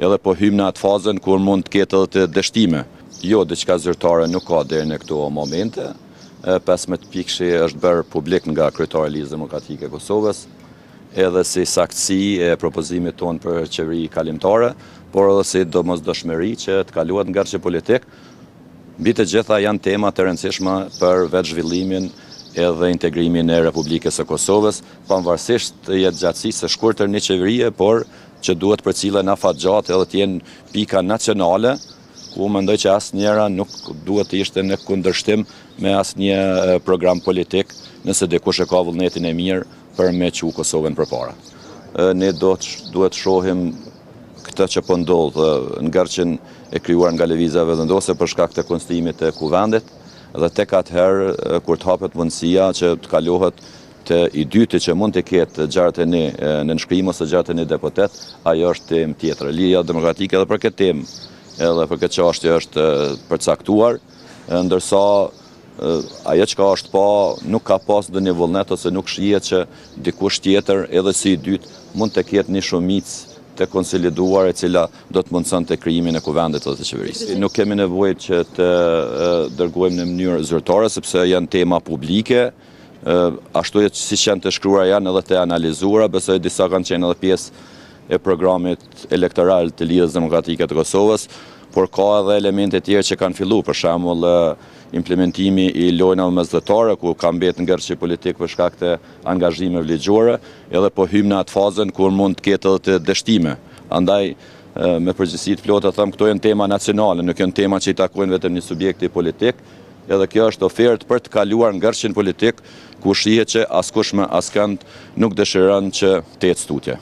edhe po hym në atë fazën kur mund të ketë edhe të dështime. Jo, diçka zyrtare nuk ka deri në këto momente. 15 pikëshi është bërë publik nga kryetari i Lidhjes Demokratike e Kosovës, edhe si saktësi e propozimit tonë për qeveri kalimtare, por edhe si domosdoshmëri që të kaluat nga ngarqje politik. Mbi të gjitha janë tema të rëndësishme për vetë zhvillimin edhe integrimin e Republikës së Kosovës, pavarësisht të jetë gjatësisë së shkurtër një qeverie, por që duhet përcillen afatgjatë edhe të jenë pika nacionale, ku mendoj që asnjëra nuk duhet të ishte në kundërshtim me asnjë program politik, nëse dikush e ka vullnetin e mirë për me çu Kosovën përpara. Ne duhet shohim këtë që po ndodh në ngarqjen e krijuar nga lëvizja vendose për shkak të konstituimit të kuvendit, dhe tek atëherë kur të hapet mundësia që të kalohet të i dyti që mund të ketë 61 në nënshkrim ose 61 deputet, ajo është temë tjetër. Lidhja Demokratike edhe për këtë temë, edhe për këtë çështje është përcaktuar, ndërsa ajo që është pa nuk ka pas ndonjë vullnet ose nuk shihet që dikush tjetër edhe si i dytë mund të ketë një shumicë të konsoliduar e cila do të mundson të krijimin e kuvendit ose të qeverisë. Nuk kemi nevojë që të dërgojmë në mënyrë zyrtare sepse janë tema publike, ashtu siç janë të shkruara janë edhe të analizuara, besoj disa kanë qenë edhe pjesë e programit elektoral të Lidhjes Demokratike të Kosovës, por ka edhe elemente tjerë që kanë filluar, për shembull implementimi i lojnave mesdhetare, ku ka mbetë ngarqje politik për shkak të angazhimeve ligjore, edhe po hym në atë fazën kur mund të ketë edhe të dështime. Andaj, me përgjegjësi të plotë them, këto janë tema nacionale, nuk janë tema që i takojnë vetëm një subjekti politik, edhe kjo është ofertë për të kaluar ngarqjen politik, ku shihet që askush më askënd nuk dëshiron që të jetë tutje.